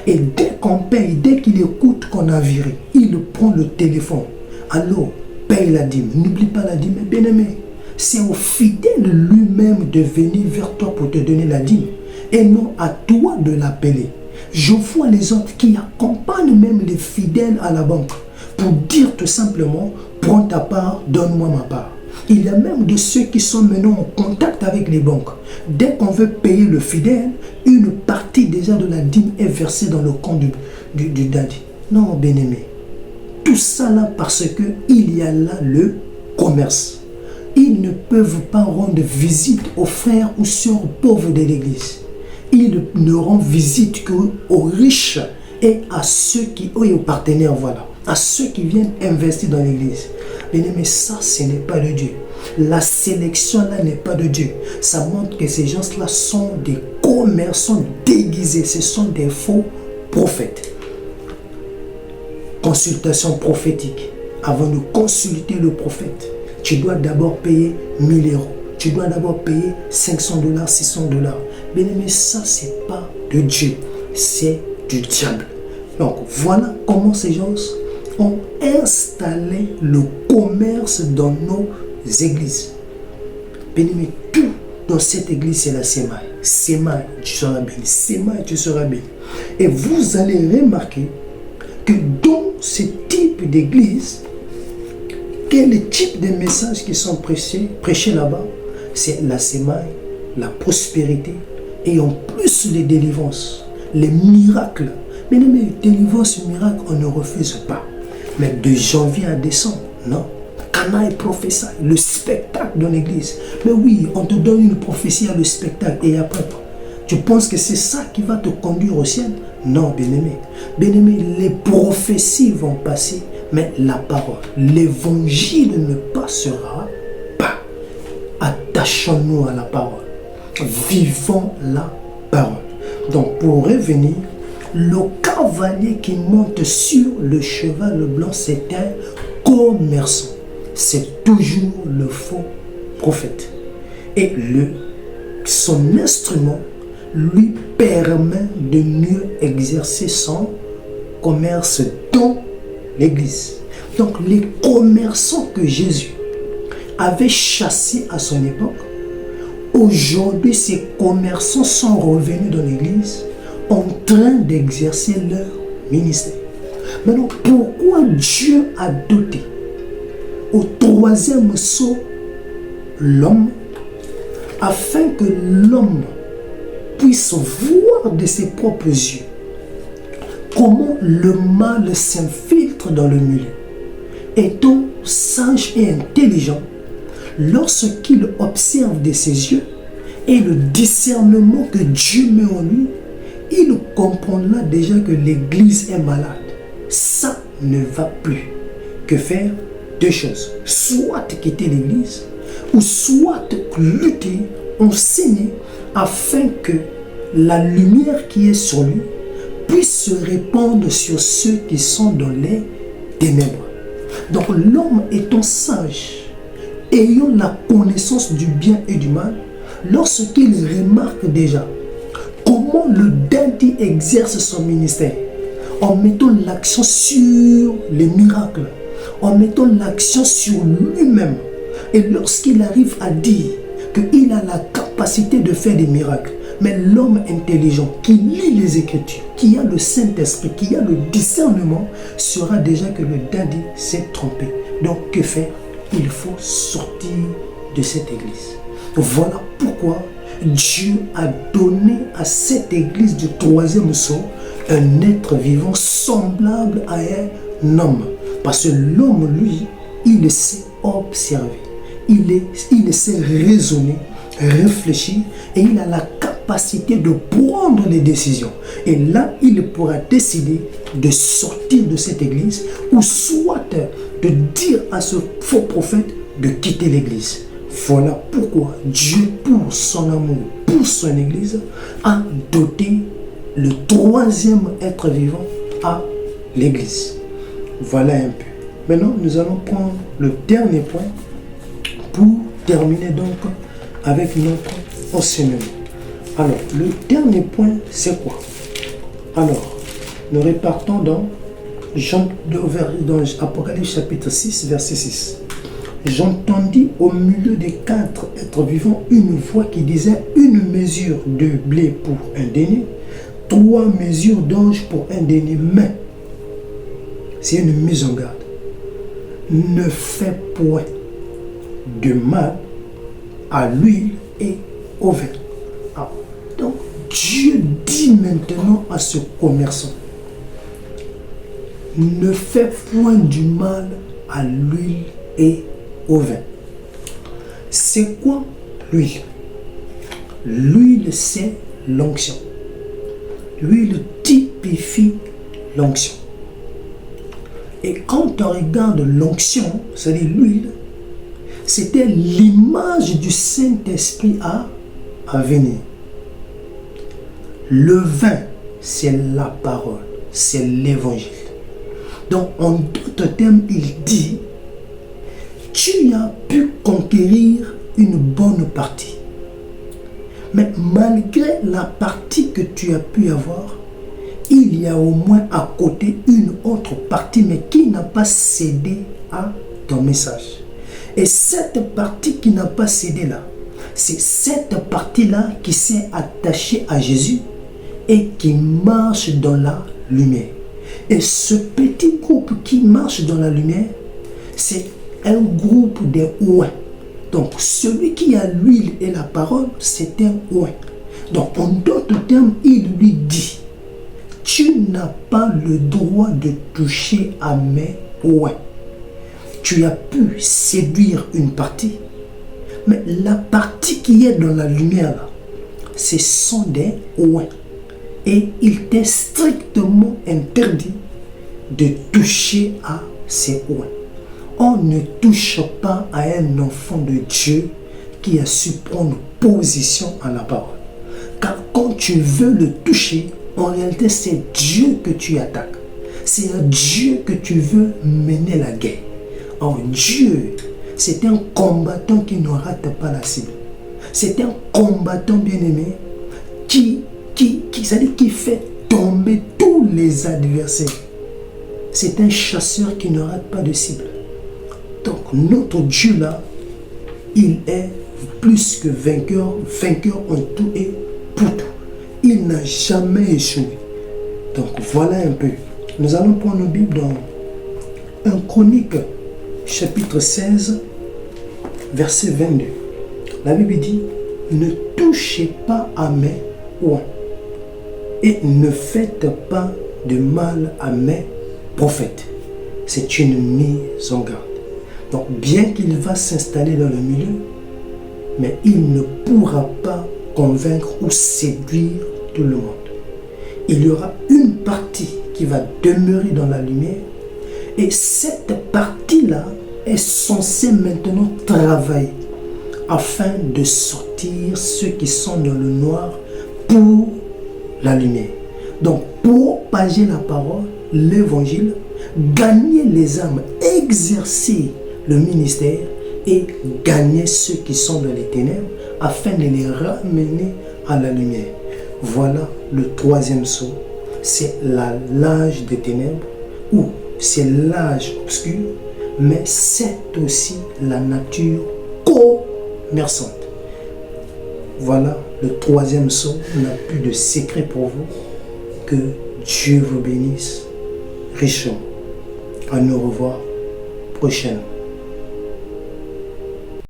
Et dès qu'on paye, dès qu'il écoute qu'on a viré, il prend le téléphone. Allô, paye la dîme. N'oublie pas la dîme. Bien-aimé, c'est au fidèle lui-même de venir vers toi pour te donner la dîme. Et non à toi de l'appeler. Je vois les autres qui accompagnent même les fidèles à la banque pour dire tout simplement, prends ta part, donne-moi ma part. Il y a même de ceux qui sont maintenant en contact avec les banques. Dès qu'on veut payer le fidèle, une partie déjà de la dîme est versée dans le compte du daddy. Non, bien-aimé. Tout ça là parce qu'il y a là le commerce. Ils ne peuvent pas rendre visite aux frères ou sœurs pauvres de l'église. Ils ne rendent visite qu'aux riches et à ceux qui ont aux partenaires, voilà. À ceux qui viennent investir dans l'église. Bien-aimé, ça, ce n'est pas de Dieu. La sélection là n'est pas de Dieu. Ça montre que ces gens-là sont des commerçants déguisés. Ce sont des faux prophètes. Consultation prophétique. Avant de consulter le prophète, tu dois d'abord payer 1000 euros. Tu dois d'abord payer 500 $, 600 $. Bien aimé, ça, c'est pas de Dieu, c'est du diable. Donc, voilà comment ces gens ont installé le commerce dans nos églises. Bien aimé, tout dans cette église, c'est la sémaille. Sémaille, tu seras béni. Sémaille, tu seras béni. Et vous allez remarquer que dans ce type d'église, quel type de messages qui sont prêchés là-bas, c'est la sémaille, la prospérité et en plus les délivrances, les miracles. Mais non, mais délivrance, miracle, on ne refuse pas. Mais de janvier à décembre, non. Canaille prophétie, le spectacle dans l'église. Mais oui, on te donne une prophétie à le spectacle et après, tu penses que c'est ça qui va te conduire au ciel? Non, bien-aimé. Bien-aimé, les prophéties vont passer, mais la parole, l'évangile ne passera pas. Attachons-nous à la parole. Vivons la parole. Donc, pour revenir, le cavalier qui monte sur le cheval blanc, c'est un commerçant. C'est toujours le faux prophète. Et son instrument lui permet de mieux exercer son commerce dans l'église. Donc les commerçants que Jésus avait chassés à son époque, aujourd'hui ces commerçants sont revenus dans l'église en train d'exercer leur ministère. Maintenant, pourquoi Dieu a doté au troisième sceau l'homme, afin que l'homme puisse voir de ses propres yeux comment le mal s'infiltre dans le milieu. Étant sage et intelligent, lorsqu'il observe de ses yeux et le discernement que Dieu met en lui, il comprendra déjà que l'église est malade. Ça ne va plus. Que faire? Deux choses. Soit quitter l'église, ou soit lutter, enseigner, afin que la lumière qui est sur lui puisse se répandre sur ceux qui sont dans les ténèbres. Donc l'homme étant sage, ayant la connaissance du bien et du mal, lorsqu'il remarque déjà comment le dandy exerce son ministère, en mettant l'accent sur les miracles, en mettant l'accent sur lui-même, et lorsqu'il arrive à dire qu'il a la capacité de faire des miracles, mais l'homme intelligent qui lit les Écritures, qui a le Saint-Esprit, qui a le discernement, saura déjà que le daddy s'est trompé. Donc que faire? Il faut sortir de cette église. Voilà pourquoi Dieu a donné à cette église du troisième sceau un être vivant semblable à un homme. Parce que l'homme, lui, il sait observer, il sait raisonner, réfléchir, et il a la capacité de prendre les décisions. Et là, il pourra décider de sortir de cette église, ou soit de dire à ce faux prophète de quitter l'église. Voilà pourquoi Dieu, pour son amour, pour son église, a doté le troisième être vivant à l'église. Voilà un peu. Maintenant, nous allons prendre le dernier point pour terminer donc avec notre enseignement. Alors, le dernier point, c'est quoi? Alors, nous repartons dans Apocalypse chapitre 6, verset 6. J'entendis au milieu des quatre êtres vivants une voix qui disait: une mesure de blé pour un denier, 3 mesures d'orge pour un denier. Mais, c'est une mise en garde. Ne fais point de mal à l'huile et au vin. Ah, donc, Dieu dit maintenant à ce commerçant: ne fais point du mal à l'huile et au vin. C'est quoi l'huile? L'huile, c'est l'onction. L'huile typifie l'onction. Et quand on regarde l'onction, c'est-à-dire l'huile, c'était l'image du Saint-Esprit à venir. Le vin, c'est la parole, c'est l'évangile. Donc, en d'autres termes, il dit: tu as pu conquérir une bonne partie. Mais malgré la partie que tu as pu avoir, il y a au moins à côté une autre partie, mais qui n'a pas cédé à ton message. Et cette partie qui n'a pas cédé là, c'est cette partie-là qui s'est attachée à Jésus et qui marche dans la lumière. Et ce petit groupe qui marche dans la lumière, c'est un groupe des ouins. Donc, celui qui a l'huile et la parole, c'est un ouin. Donc, en d'autres termes, il lui dit, tu n'as pas le droit de toucher à mes ouins. Tu as pu séduire une partie, mais la partie qui est dans la lumière, là, ce sont des ouins. Et il t'est strictement interdit de toucher à ces ouins. On ne touche pas à un enfant de Dieu qui a su prendre position à la parole. Car quand tu veux le toucher, en réalité, c'est Dieu que tu attaques. C'est à Dieu que tu veux mener la guerre. Or, Dieu, c'est un combattant qui ne rate pas la cible. C'est un combattant bien-aimé qui fait tomber tous les adversaires. C'est un chasseur qui ne rate pas de cible. Donc, notre Dieu là, il est plus que vainqueur en tout et pour tout. Il n'a jamais échoué. Donc, voilà un peu. Nous allons prendre nos Bibles dans 1 Chronique, chapitre 16, verset 22. La Bible dit, ne touchez pas à mes ouins et ne faites pas de mal à mes prophètes. C'est une mise en garde. Donc, bien qu'il va s'installer dans le milieu, mais il ne pourra pas convaincre ou séduire tout le monde. Il y aura une partie qui va demeurer dans la lumière et cette partie-là est censée maintenant travailler afin de sortir ceux qui sont dans le noir pour la lumière. Donc, propager la parole, l'évangile, gagner les âmes, exercer le ministère et gagner ceux qui sont dans les ténèbres afin de les ramener à la lumière. Voilà le troisième sceau. C'est l'âge des ténèbres ou c'est l'âge obscur, mais c'est aussi la nature commerçante. Voilà le troisième sceau. On n'a plus de secret pour vous. Que Dieu vous bénisse richement. À nous revoir prochainement.